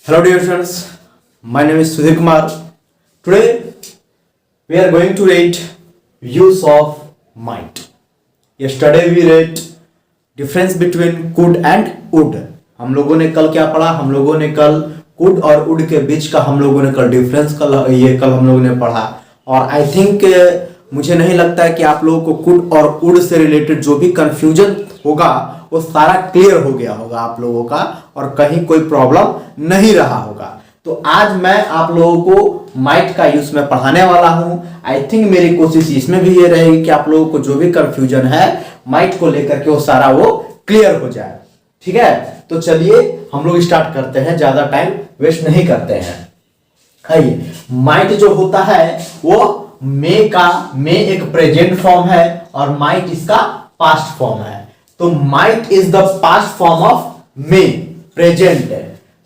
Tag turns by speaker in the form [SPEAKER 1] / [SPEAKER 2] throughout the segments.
[SPEAKER 1] Hello dear friends, my name is Sudhir Kumar. Today we are going to read use of might. Yesterday we read difference between could and would. हम लोगों ने कल क्या पढ़ा? हम लोगों ने कल could और would के बीच का हम लोगों ने कल डिफरेंस कल हम लोगों ने पढ़ा और आई थिंक मुझे नहीं लगता है कि आप लोगों को could और would से रिलेटेड जो भी कंफ्यूजन होगा वो सारा क्लियर हो गया होगा आप लोगों का और कहीं कोई प्रॉब्लम नहीं रहा होगा। तो आज मैं आप लोगों को माइट का यूज में पढ़ाने वाला हूं। आई थिंक मेरी कोशिश इसमें भी ये रहेगी कि आप लोगों को जो भी कंफ्यूजन है माइट को लेकर के वो सारा वो क्लियर हो जाए। ठीक है, तो चलिए हम लोग स्टार्ट करते हैं, ज्यादा टाइम वेस्ट नहीं करते हैं। आइए, माइट जो होता है वो मे एक प्रेजेंट फॉर्म है और माइट इसका पास्ट फॉर्म है। तो might is the past form of May, present.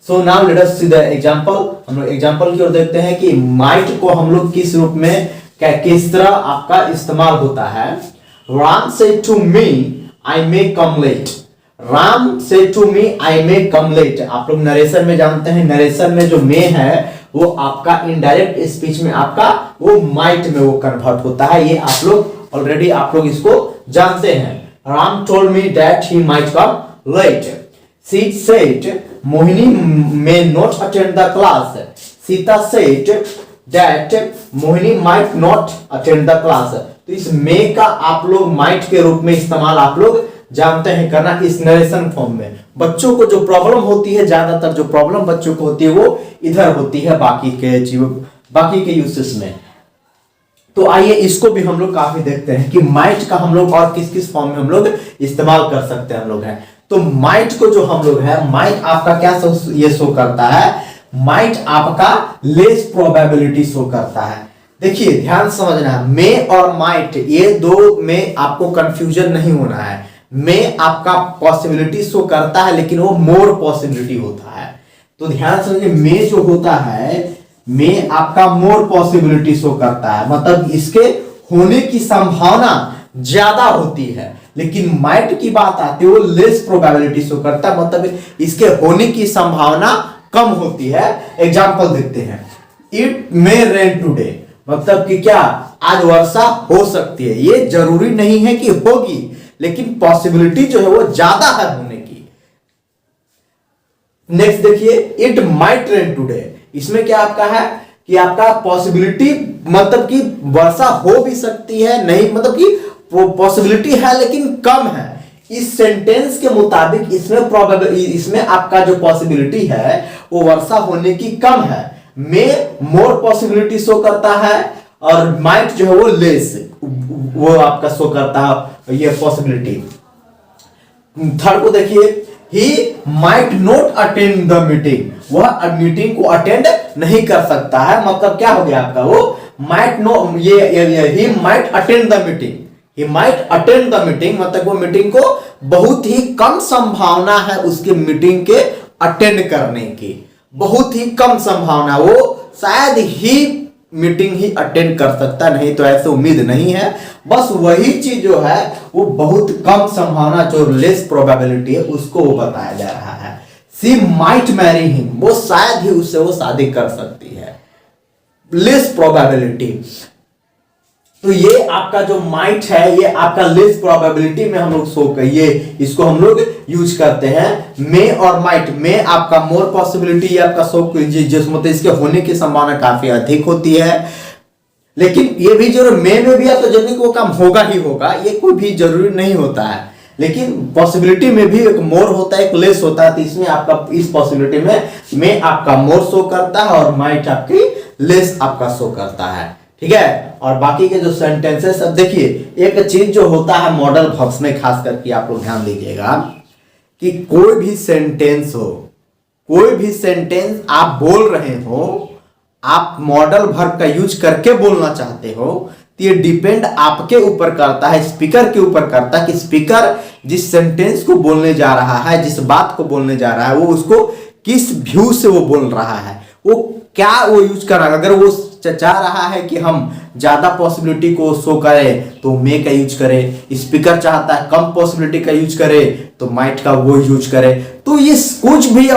[SPEAKER 1] So now let us see the example. हम लोग एग्जांपल की ओर देखते हैं कि माइट को हम लोग किस रूप में किस तरह आपका इस्तेमाल होता है। Ram said to me I may come late. Ram said to me I may come late. आप लोग नरेशन में जानते हैं, नरेशन में जो मे है वो आपका इनडायरेक्ट स्पीच में आपका वो माइट में वो कन्वर्ट होता है। ये आप लोग ऑलरेडी आप लोग इसको जानते हैं। Ram told me that he might come late. She said Mohini may not attend the class. Sita said that Mohini might not attend the class. तो इस may का आप लोग might के रूप में इस्तेमाल आप लोग जानते हैं करना इस नरेशन फॉर्म में। बच्चों को जो प्रॉब्लम होती है, ज्यादातर जो प्रॉब्लम बच्चों को होती है वो इधर होती है बाकी के यूसेस में। तो आइए इसको भी हम लोग काफी देखते हैं कि माइट का हम लोग और किस किस फॉर्म में हम लोग इस्तेमाल कर सकते हैं हम लोग हैं। तो माइट को जो हम लोग है, माइट आपका क्या ये शो करता है, माइट आपका लेस प्रोबेबिलिटी शो करता है। देखिए ध्यान समझना है, मे और माइट ये दो में आपको कंफ्यूजन नहीं होना है। मे आपका पॉसिबिलिटी शो करता है लेकिन वो मोर पॉसिबिलिटी होता है। तो ध्यान समझिए, मे जो होता है में आपका मोर पॉसिबिलिटी शो करता है, मतलब इसके होने की संभावना ज्यादा होती है। लेकिन माइट की बात आती है वो लेस प्रोबेबिलिटी शो करता है, मतलब इसके होने की संभावना कम होती है। एग्जांपल देखते हैं, इट मे रेन टुडे, मतलब कि क्या आज वर्षा हो सकती है। ये जरूरी नहीं है कि होगी लेकिन पॉसिबिलिटी जो है वो ज्यादा है होने की। नेक्स्ट देखिए, इट माइट रेन टुडे, इसमें क्या आपका है कि आपका पॉसिबिलिटी मतलब कि वर्षा हो भी सकती है, नहीं मतलब कि पॉसिबिलिटी है लेकिन कम है। इस सेंटेंस के मुताबिक इसमें आपका जो पॉसिबिलिटी है वो वर्षा होने की कम है। में मोर पॉसिबिलिटी शो करता है और माइट जो है वो लेस वो आपका शो करता है ये पॉसिबिलिटी। थर्ड को देखिए, He might not attend the meeting, वह मीटिंग को अटेंड नहीं कर सकता है। मतलब क्या हो गया आपका वो might no he might attend the meeting, he might attend the meeting, मतलब वो मीटिंग को बहुत ही कम संभावना है उसके मीटिंग के अटेंड करने की, बहुत ही कम संभावना, वो शायद ही मीटिंग ही अटेंड कर सकता, नहीं तो ऐसे उम्मीद नहीं है। बस वही चीज जो है वो बहुत कम संभावना, जो लेस प्रोबेबिलिटी है उसको वो बताया जा रहा है। शी माइट मैरी हिम, वो शायद ही उससे वो शादी कर सकती है, लेस प्रोबेबिलिटी। तो ये आपका जो माइट है ये आपका लेस प्रोबेबिलिटी में हम लोग शो करिए, इसको हम लोग यूज करते हैं। मे और माइट में आपका मोर पॉसिबिलिटी आपका शो कीजिए, जिस मतलब इसके होने की संभावना काफी अधिक होती है। लेकिन ये भी जरूर मे में भी आपका जल्दी वो काम होगा ही होगा, ये कोई भी जरूरी नहीं होता है। लेकिन पॉसिबिलिटी में भी एक मोर होता है एक लेस होता है। तो इसमें आपका इस पॉसिबिलिटी में आपका मोर शो करता है और माइट आपकी लेस आपका शो करता है। ठीक है, और बाकी के जो सेंटेंसेस, अब देखिए एक चीज जो होता है मॉडल वर्ब्स में खास करके आप लोग ध्यान दीजिएगा कि कोई भी सेंटेंस हो, कोई भी सेंटेंस आप बोल रहे हो, आप मॉडल वर्ब का यूज करके बोलना चाहते हो, तो ये डिपेंड आपके ऊपर करता है, स्पीकर के ऊपर करता है कि स्पीकर जिस सेंटेंस को बोलने जा रहा है, जिस बात को बोलने जा रहा है, वो उसको किस व्यू से वो बोल रहा है, वो क्या वो यूज कर रहा है। अगर वो चाह रहा है कि हम ज्यादा पॉसिबिलिटी को शो करें तो मे का यूज करें, स्पीकर चाहता है कम पॉसिबिलिटी का यूज करे तो माइट का वो यूज करे। तो ये कुछ भी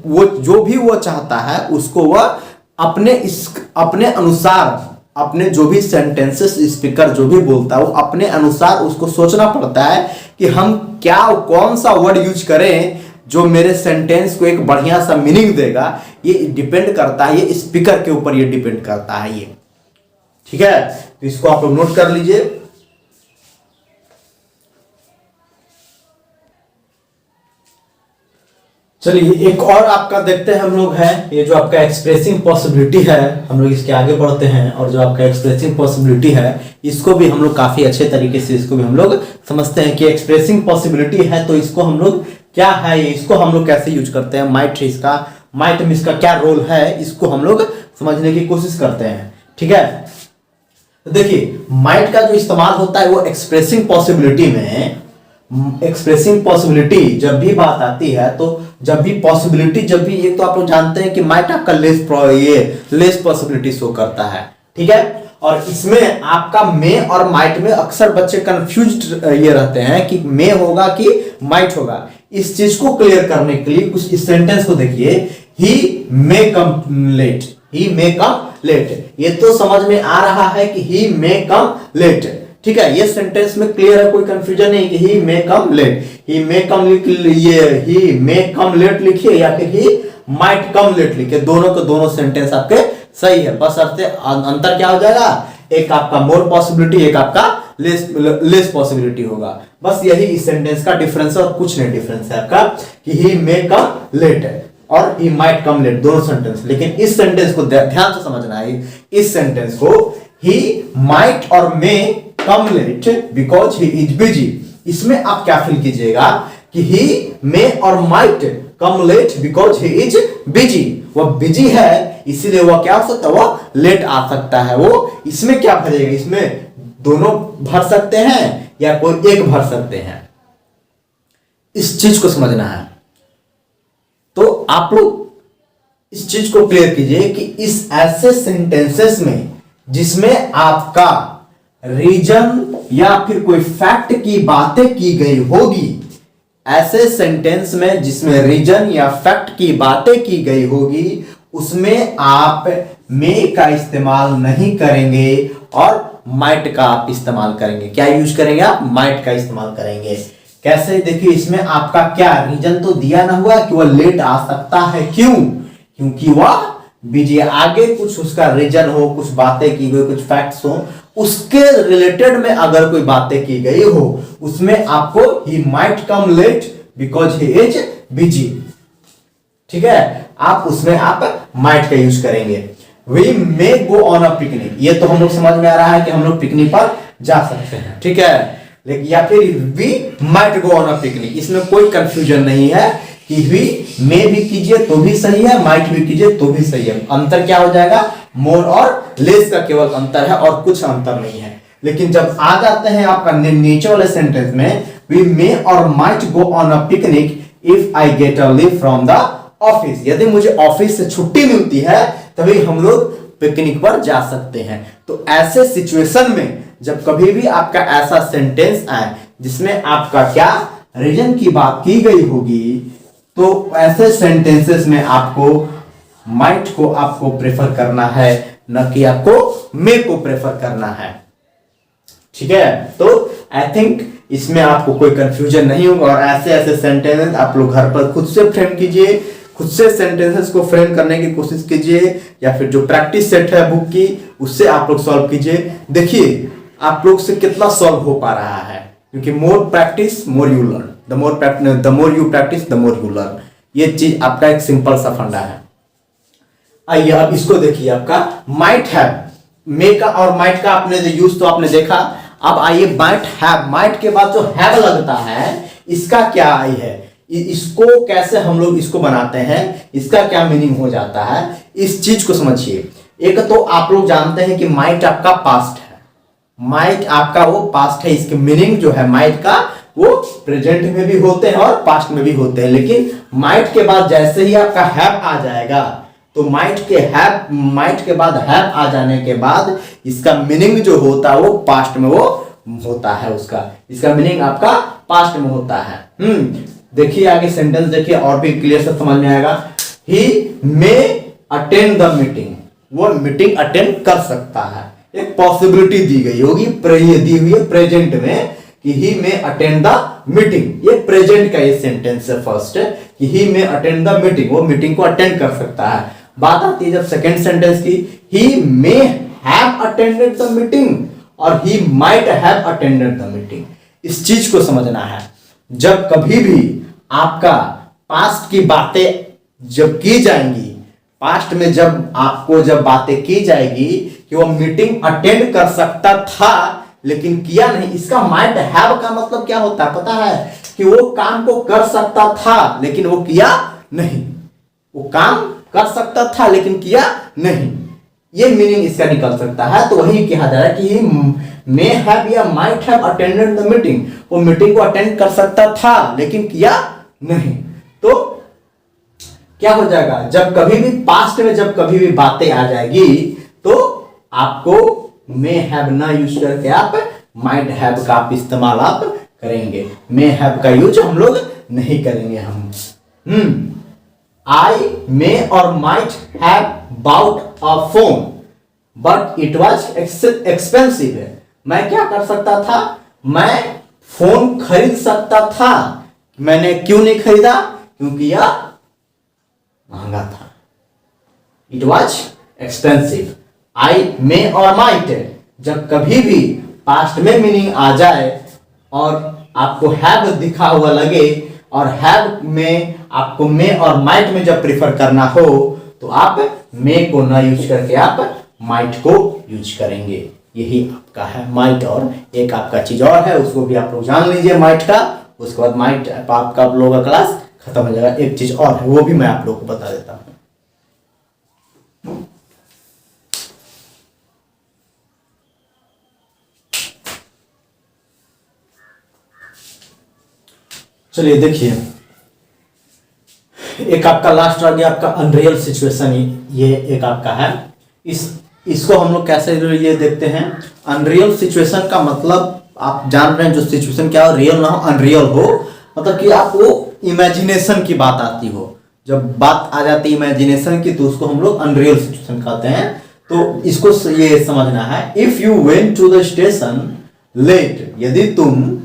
[SPEAKER 1] वो जो भी वो चाहता है उसको वह अपने अनुसार, अपने जो भी सेंटेंसेस स्पीकर जो भी बोलता है वो अपने अनुसार उसको सोचना पड़ता है कि हम क्या कौन सा वर्ड यूज करें जो मेरे सेंटेंस को एक बढ़िया सा मीनिंग देगा। ये डिपेंड करता है, ये स्पीकर के ऊपर ये डिपेंड करता है ये। ठीक है, तो इसको आप लोग नोट कर लीजिए। चलिए एक और आपका देखते हैं हम लोग है, ये जो आपका एक्सप्रेसिंग पॉसिबिलिटी है, हम लोग इसके आगे बढ़ते हैं। और जो आपका एक्सप्रेसिंग पॉसिबिलिटी है इसको भी हम लोग काफी अच्छे तरीके से इसको भी हम लोग समझते हैं कि एक्सप्रेसिंग पॉसिबिलिटी है तो इसको हम लोग क्या है, इसको हम लोग कैसे यूज करते हैं, माइट में इसका क्या रोल है, इसको हम लोग समझने की कोशिश करते हैं। ठीक है, तो देखिए माइट का जो इस्तेमाल होता है वो एक्सप्रेसिंग पॉसिबिलिटी में, एक्सप्रेसिंग पॉसिबिलिटी जब भी बात आती है तो जब भी पॉसिबिलिटी, जब भी ये तो आप लोग जानते हैं कि माइट आपका लेस पॉसिबिलिटी शो करता है। ठीक है, और इसमें आपका मे और माइट में अक्सर बच्चे कंफ्यूज्ड ये रहते हैं कि मे होगा कि माइट होगा। इस चीज को क्लियर करने के लिए कुछ इस सेंटेंस को देखिए, ही मे कम लेट, ही मे कम लेट। ये तो समझ में आ रहा है कि ही मे कम लेट। ठीक है, ये सेंटेंस में क्लियर है, कोई कंफ्यूजन नहीं कि he may come late. He may come he may come late लिखिए या फिर ही माइट कम लेट लिखिए, दोनों के दोनों सेंटेंस आपके सही है। बस अंतर क्या हो जाएगा, एक आपका मोर पॉसिबिलिटी, एक आपका लेस पॉसिबिलिटी होगा। बस यही इस सेंटेंस का डिफरेंस है और कुछ नहीं डिफरेंस है आपका कि ही मे कम लेट है और ही माइट कम लेट, दोनों सेंटेंस। लेकिन इस सेंटेंस को ध्यान से समझना है, इस सेंटेंस को ही माइट और may come late because he is busy, इसमें आप क्या फील कीजिएगा कि ही मे और might come late because he is busy, वह बिजी है इसीलिए वह क्या हो सकता है, वह लेट आ सकता है। वो इसमें क्या भरेगा, इसमें दोनों भर सकते हैं या कोई एक भर सकते हैं, इस चीज को समझना है। तो आप लोग इस चीज को क्लियर कीजिए कि इस ऐसे सेंटेंसेस में जिसमें आपका रीजन या फिर कोई फैक्ट की बातें की गई होगी, ऐसे सेंटेंस में जिसमें रीजन या फैक्ट की बातें की गई होगी उसमें आप मे का इस्तेमाल नहीं करेंगे और माइट का आप इस्तेमाल करेंगे। क्या यूज करेंगे आप, माइट का इस्तेमाल करेंगे। कैसे, देखिए इसमें आपका क्या रीजन तो दिया ना हुआ कि वह लेट आ सकता है, क्यों, क्योंकि वह बिजी, आगे कुछ उसका रीजन हो, कुछ बातें की गई, कुछ फैक्ट्स हो, उसके रिलेटेड में अगर कोई बातें की गई हो उसमें आपको he might come late because he is busy. ठीक है, आप उसमें आप माइट का यूज करेंगे। We may go on a picnic, ये तो हम लोग समझ में आ रहा है कि हम लोग पिकनिक पर जा सकते हैं। ठीक है, लेकिन या फिर we might go on a picnic, इसमें कोई कंफ्यूजन नहीं है कि वी मे भी कीजिए तो भी सही है, माइट भी कीजिए तो भी सही है। अंतर क्या हो जाएगा, मोर और लेस का केवल अंतर है और कुछ अंतर नहीं है। लेकिन जब आ जाते हैं आपका नीचे वाले सेंटेंस में, वी मे और might go on a picnic if I get a leave from the office, यदि मुझे ऑफिस से छुट्टी मिलती है तभी हम लोग पिकनिक पर जा सकते हैं। तो ऐसे सिचुएशन में जब कभी भी आपका ऐसा सेंटेंस आए जिसमें आपका क्या रीजन की बात की गई होगी, तो ऐसे सेंटेंसेस में आपको माइट को आपको प्रेफर करना है, न कि आपको मे को प्रेफर करना है। ठीक है, तो आई थिंक इसमें आपको कोई कंफ्यूजन नहीं होगा और ऐसे ऐसे सेंटेंसेस आप लोग घर पर खुद से फ्रेम कीजिए, खुद से सेंटेंसेस को फ्रेम करने की कोशिश कीजिए या फिर जो प्रैक्टिस सेट है बुक की उससे आप लोग सॉल्व कीजिए। देखिए आप लोग से कितना सॉल्व हो पा रहा है, क्योंकि more practice more you learn, the more you practice the more you learn, ये चीज आपका एक सिंपल सा फंडा है। आइए अब इसको देखिए, आपका माइट हैव, मे का और माइट का आपने जो यूज तो आपने देखा। अब आइए माइट हैव, माइट के बाद जो हैव लगता है इसका क्या आई है, इसको कैसे हम लोग इसको बनाते हैं, इसका क्या मीनिंग हो जाता है, इस चीज को समझिए। एक तो आप लोग जानते हैं कि माइट आपका पास्ट है, माइट आपका वो पास्ट है, इसके मीनिंग जो है माइट का वो प्रेजेंट में भी होते हैं और पास्ट में भी होते हैं। लेकिन माइट के बाद जैसे ही आपका हैव आ जाएगा तो माइट के बाद हैव आ जाने के बाद इसका मीनिंग जो होता है वो पास्ट में वो होता है, इसका मीनिंग आपका पास्ट में होता है। देखिए आगे सेंटेंस देखिए और भी क्लियर से समझ में आएगा। ही मे अटेंड द मीटिंग, वो मीटिंग अटेंड कर सकता है। एक पॉसिबिलिटी दी गई होगी, दी हुई है प्रेजेंट में कि he may attend the meeting. ये प्रेजेंट का ये सेंटेंस है फर्स्ट कि he may attend the meeting, वो मीटिंग को अटेंड कर सकता है। बात आती है जब सेकेंड सेंटेंस की, he may have attended the meeting और he might have attended the meeting. इस चीज को समझना है, जब कभी भी आपका पास्ट की बातें जब की जाएंगी, पास्ट में जब आपको जब बातें की जाएगी कि वो मीटिंग अटेंड कर सकता था लेकिन किया नहीं, इसका माइट हैव का मतलब क्या होता है पता है? कि वो काम को कर सकता था लेकिन वो किया नहीं, वो काम कर सकता था लेकिन किया नहीं, ये मीनिंग इसका निकल सकता है। तो वही कहा जा रहा है कि मे हैव या might have attended the meeting, वो मीटिंग को अटेंड कर सकता था लेकिन किया नहीं। तो क्या हो जाएगा, जब कभी भी पास्ट में जब कभी भी बातें आ जाएगी तो आपको मे हैव ना यूज करके आप माइट हैव का आप इस्तेमाल आप करेंगे। मे हैव का यूज हम लोग नहीं करेंगे हम। आई मे और might have bought a phone but it was expensive है। मैं क्या कर सकता था, मैं फोन खरीद सकता था, मैंने क्यों नहीं खरीदा? क्योंकि यह महंगा था। It was expensive. I may और माइट जब कभी भी पास्ट में मीनिंग आ जाए और आपको हैव दिखा हुआ लगे और हैव में आपको मे और माइट में जब प्रिफर करना हो तो आप मे को ना यूज करके आप माइट को यूज करेंगे। यही आपका है माइट। और एक आपका चीज और है, उसको भी आप लोग जान लीजिए माइट का, उसके बाद माइट आपका आप लोगों का क्लास खत्म हो जाएगा। एक चीज और है वो भी मैं आप लोगों को बता देता हूं। चलिए देखिए, एक आपका लास्ट आ गया आपका अनरियल सिचुएशन। ये एक आपका है, इसको हम लोग कैसे ये देखते हैं। अनरियल सिचुएशन का मतलब आप जान रहे हैं जो सिचुएशन क्या हो, रियल ना हो अनरियल हो, मतलब कि आप वो इमेजिनेशन की बात आती हो। जब बात आ जाती है इमेजिनेशन की तो उसको हम लोग अनरियल सिचुएशन कहते हैं। तो इसको ये समझना है, if you went to the station late, यदि तुम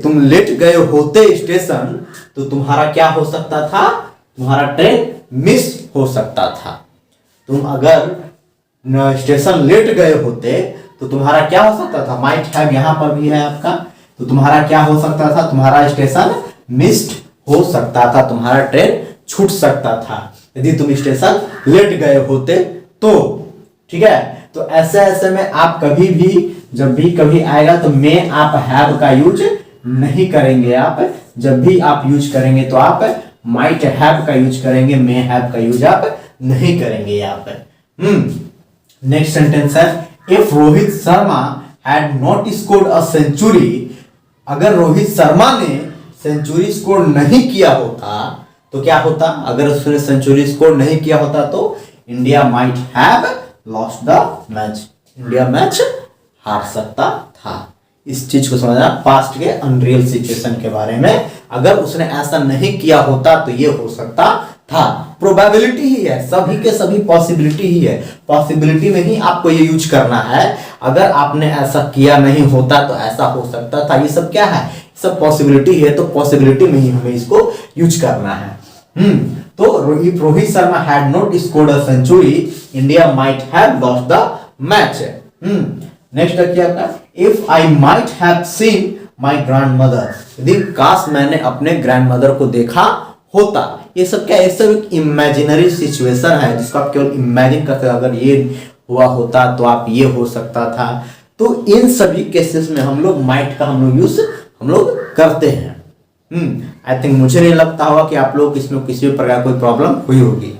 [SPEAKER 1] तुम लेट गए होते स्टेशन तो तुम्हारा क्या हो सकता था, तुम्हारा ट्रेन मिस हो सकता था। तुम अगर स्टेशन लेट गए होते तो तुम्हारा क्या हो सकता था, माइट हैव यहां पर भी है आपका, तो तुम्हारा क्या हो सकता था, तुम्हारा स्टेशन मिस्ड हो सकता था, तुम्हारा ट्रेन छूट सकता था यदि तुम स्टेशन लेट गए होते तो। ठीक है, तो ऐसे ऐसे में आप कभी भी जब भी कभी आएगा तो मे आप हैव का यूज नहीं करेंगे। आप जब भी आप यूज करेंगे तो आप माइट हैव का यूज करेंगे, मे हैव का यूज आप नहीं करेंगे यहाँ पे। नेक्स्ट सेंटेंस है, if Rohit Sharma had not scored a century, अगर रोहित शर्मा ने सेंचुरी स्कोर नहीं किया होता तो क्या होता, अगर उसने सेंचुरी स्कोर नहीं किया होता तो India might have lost the match, India match हार सकता था। इस चीज को समझना, पास्ट के अनरियल सिचुएशन के बारे में, अगर उसने ऐसा नहीं किया होता तो ये हो सकता था। प्रोबेबिलिटी ही है, सभी के सभी पॉसिबिलिटी ही है, पॉसिबिलिटी में ही आपको ये यूज करना है। अगर आपने ऐसा किया नहीं होता तो ऐसा हो सकता था, ये सब क्या है, सब पॉसिबिलिटी है, तो पॉसिबिलिटी में ही हमें इसको यूज करना है। तो if Rohit Sharma had not scored a century India might have lost the match. Next क्या था, if I might have seen my grandmother, यदि काश मैंने अपने ग्रैंडमदर को देखा होता। ये सब क्या है, सब एक इमेजिनरी सिचुएशन है जिसको आप केवल इमेजिन करते हो, अगर ये हुआ होता तो आप ये हो सकता था। तो इन सभी केसेस में हम लोग माइट का हम लोग यूज हम लोग करते हैं। आई थिंक मुझे नहीं लगता होगा कि आप लोग इसमें किसी भी प्रकार कोई प्रॉब्लम हुई होगी।